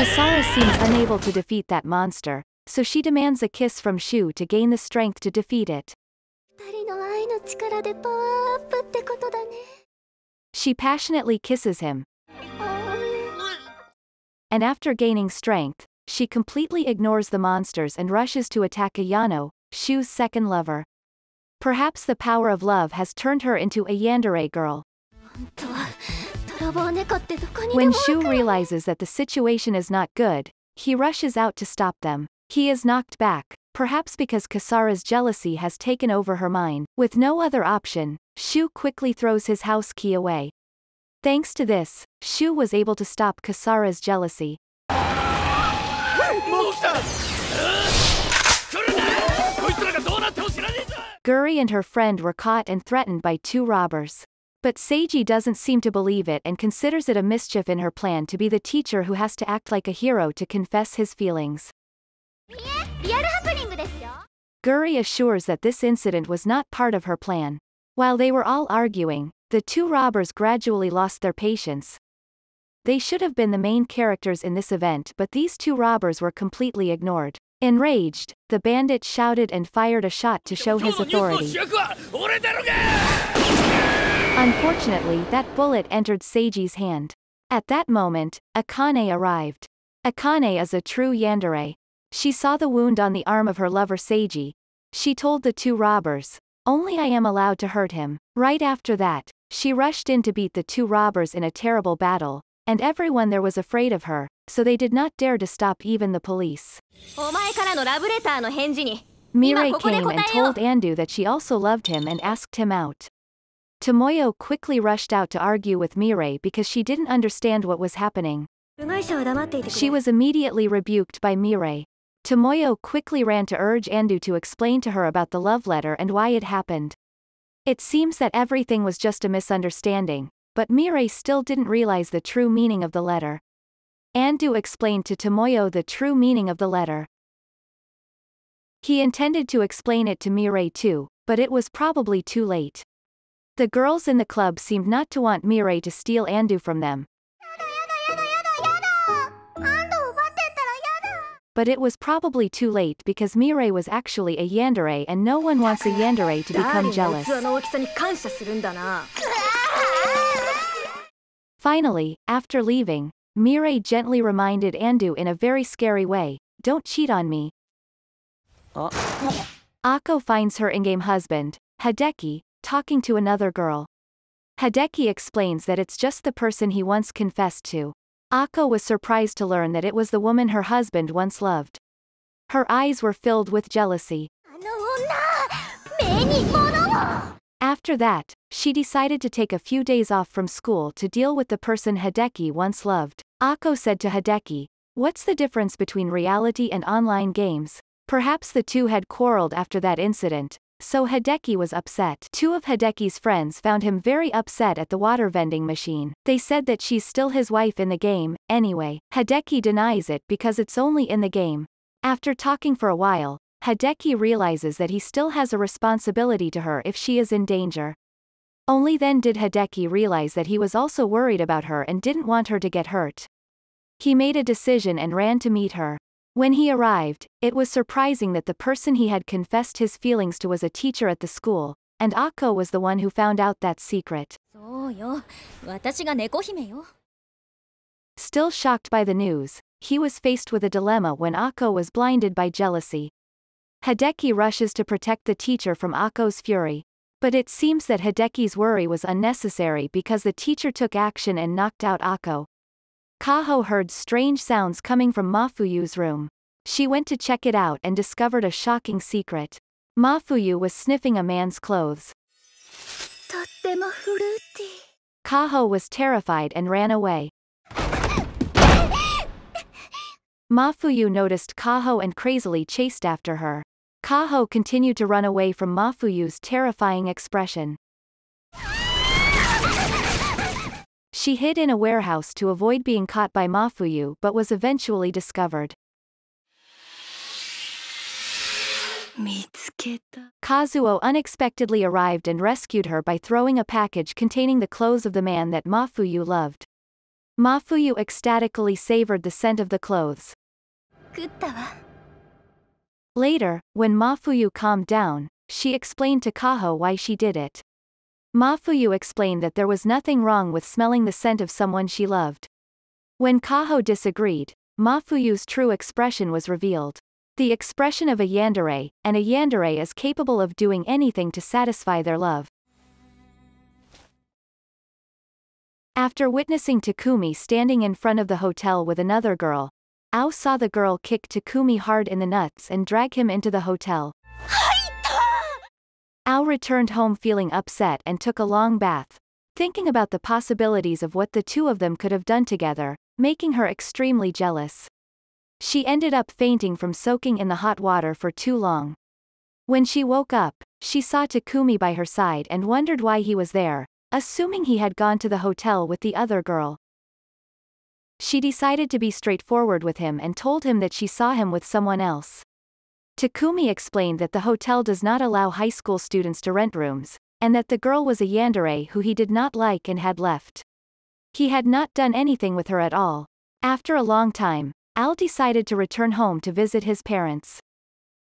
Kasara seems unable to defeat that monster, so she demands a kiss from Shu to gain the strength to defeat it. 二人の愛の力でパワーアップってことだね。She passionately kisses him, and after gaining strength, she completely ignores the monsters and rushes to attack Ayano, Shu's second lover. Perhaps the power of love has turned her into a yandere girl. 本当は泥棒猫ってどこにで When も Shu realizes that the situation is not good, he rushes out to stop them. He is knocked back, perhaps because Kasara's jealousy has taken over her mind. With no other option, Shu quickly throws his house key away. Thanks to this, Shu was able to stop Kasara's jealousy. Guri and her friend were caught and threatened by two robbers. But Seiji doesn't seem to believe it and considers it a mischief in her plan to be the teacher who has to act like a hero to confess his feelings. いえ、リアルハプニングですよ。 Guri assures that this incident was not part of her plan. While they were all arguing, the two robbers gradually lost their patience. They should have been the main characters in this event, but these two robbers were completely ignored. Enraged, the bandit shouted and fired a shot to show his authority. Unfortunately, that bullet entered Seiji's hand. At that moment, Akane arrived. Akane is a true yandere. She saw the wound on the arm of her lover Seiji. She told the two robbers, "Only I am allowed to hurt him." Right after that, she rushed in to beat the two robbers in a terrible battle, and everyone there was afraid of her, so they did not dare to stop even the police. お前からのラブレターの返事に。 Mirai 今ここで came 答 and えよう。 told Andu that she also loved him and asked him out. Tomoyo quickly rushed out to argue with Mirai because she didn't understand what was happening. 部外者は黙っていてくれ。 She was immediately rebuked by Mirai. Tomoyo quickly ran to urge Andu to explain to her about the love letter and why it happened. It seems that everything was just a misunderstanding, but Mirai still didn't realize the true meaning of the letter. Andu explained to Tomoyo the true meaning of the letter. He intended to explain it to Mirai too, but it was probably too late. The girls in the club seemed not to want Mirai to steal Andu from them. But it was probably too late because Mirai was actually a yandere and no one wants a yandere to become jealous. 器の大きさに感謝するんだな。 Finally, after leaving, Mirai gently reminded Andu in a very scary way, "Don't cheat on me." Ako finds her in-game husband, Hideki, talking to another girl. Hideki explains that it's just the person he once confessed to. Ako was surprised to learn that it was the woman her husband once loved. Her eyes were filled with jealousy. あの女、目に物を。 After that, she decided to take a few days off from school to deal with the person Hideki once loved. Ako said to Hideki, "What's the difference between reality and online games?" Perhaps the two had quarreled after that incident, so Hideki was upset. Two of Hideki's friends found him very upset at the water vending machine. They said that she's still his wife in the game, anyway. Hideki denies it because it's only in the game. After talking for a while, Hideki realizes that he still has a responsibility to her if she is in danger. Only then did Hideki realize that he was also worried about her and didn't want her to get hurt. He made a decision and ran to meet her. When he arrived, it was surprising that the person he had confessed his feelings to was a teacher at the school, and Ako was the one who found out that secret. そうよ。私が猫姫よ。 Still shocked by the news, he was faced with a dilemma when Ako was blinded by jealousy. Hideki rushes to protect the teacher from Ako's fury. But it seems that Hideki's worry was unnecessary because the teacher took action and knocked out Ako. Kaho heard strange sounds coming from Mafuyu's room. She went to check it out and discovered a shocking secret. Mafuyu was sniffing a man's clothes. とってもフルーティー。 Kaho was terrified and ran away. Mafuyu noticed Kaho and crazily chased after her. Kaho continued to run away from Mafuyu's terrifying expression. She hid in a warehouse to avoid being caught by Mafuyu but was eventually discovered. 見つけた。 Kazuo unexpectedly arrived and rescued her by throwing a package containing the clothes of the man that Mafuyu loved. Mafuyu ecstatically savored the scent of the clothes. 食ったわ。 Later, when Mafuyu calmed down, she explained to Kaho why she did it. Mafuyu explained that there was nothing wrong with smelling the scent of someone she loved. When Kaho disagreed, Mafuyu's true expression was revealed. The expression of a yandere, and a yandere is capable of doing anything to satisfy their love. After witnessing Takumi standing in front of the hotel with another girl, Ao saw the girl kick Takumi hard in the nuts and drag him into the hotel. Ao returned home feeling upset and took a long bath, thinking about the possibilities of what the two of them could have done together, making her extremely jealous. She ended up fainting from soaking in the hot water for too long. When she woke up, she saw Takumi by her side and wondered why he was there, assuming he had gone to the hotel with the other girl. She decided to be straightforward with him and told him that she saw him with someone else. Takumi explained that the hotel does not allow high school students to rent rooms, and that the girl was a yandere who he did not like and had left. He had not done anything with her at all. After a long time, Al decided to return home to visit his parents.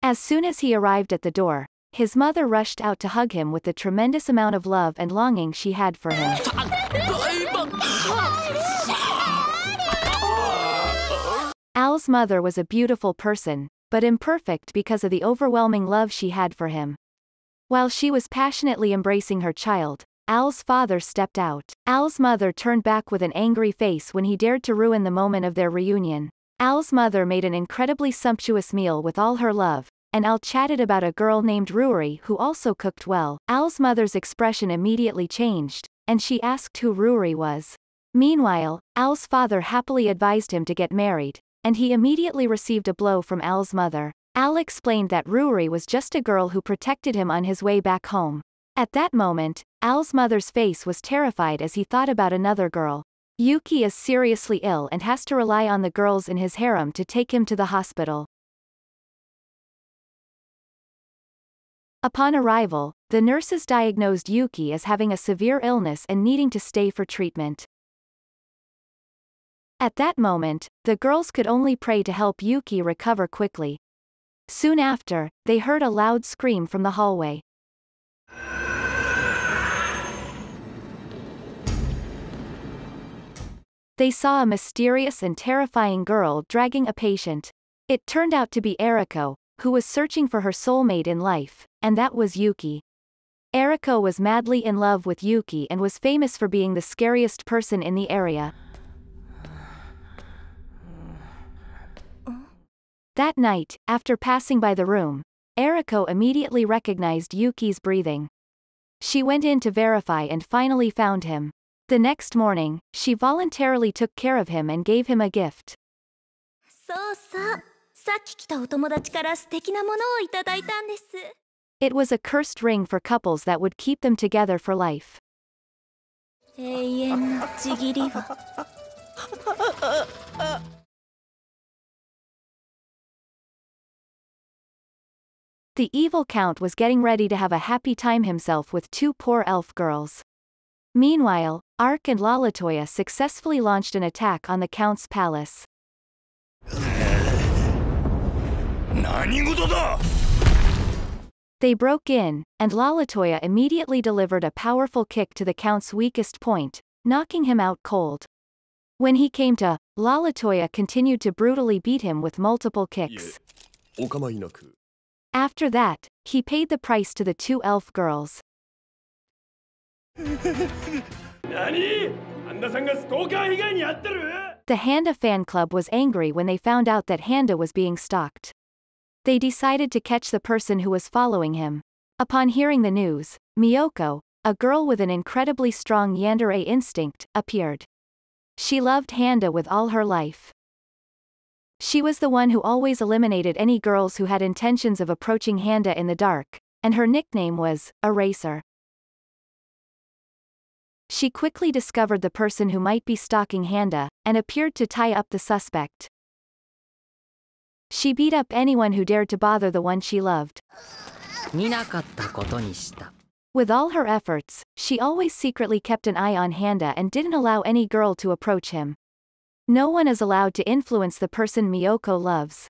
As soon as he arrived at the door, his mother rushed out to hug him with the tremendous amount of love and longing she had for him. Al's mother was a beautiful person, but imperfect because of the overwhelming love she had for him. While she was passionately embracing her child, Al's father stepped out. Al's mother turned back with an angry face when he dared to ruin the moment of their reunion. Al's mother made an incredibly sumptuous meal with all her love, and Al chatted about a girl named Ruri who also cooked well. Al's mother's expression immediately changed, and she asked who Ruri was. Meanwhile, Al's father happily advised him to get married, and he immediately received a blow from Al's mother. Al explained that Ruri was just a girl who protected him on his way back home. At that moment, Al's mother's face was terrified as he thought about another girl. Yuki is seriously ill and has to rely on the girls in his harem to take him to the hospital. Upon arrival, the nurses diagnosed Yuki as having a severe illness and needing to stay for treatment. At that moment, the girls could only pray to help Yuki recover quickly. Soon after, they heard a loud scream from the hallway. They saw a mysterious and terrifying girl dragging a patient. It turned out to be Eriko, who was searching for her soulmate in life, and that was Yuki. Eriko was madly in love with Yuki and was famous for being the scariest person in the area. That night, after passing by the room, Eriko immediately recognized Yuki's breathing. She went in to verify and finally found him. The next morning, she voluntarily took care of him and gave him a gift. そうそう。さっき来たお友達から素敵なものをいただいたんです。 It was a cursed ring for couples that would keep them together for life. 永遠のちぎりを。 The evil count was getting ready to have a happy time himself with two poor elf girls. Meanwhile, Ark and Lalatoya successfully launched an attack on the count's palace. They broke in, and Lalatoya immediately delivered a powerful kick to the count's weakest point, knocking him out cold. When he came to, Lalatoya continued to brutally beat him with multiple kicks. After that, he paid the price to the two elf girls. The Handa fan club was angry when they found out that Handa was being stalked. They decided to catch the person who was following him. Upon hearing the news, Miyoko, a girl with an incredibly strong yandere instinct, appeared. She loved Handa with all her life. She was the one who always eliminated any girls who had intentions of approaching Handa in the dark, and her nickname was Eraser. She quickly discovered the person who might be stalking Handa, and appeared to tie up the suspect. She beat up anyone who dared to bother the one she loved. With all her efforts, she always secretly kept an eye on Handa and didn't allow any girl to approach him. No one is allowed to influence the person Miyoko loves.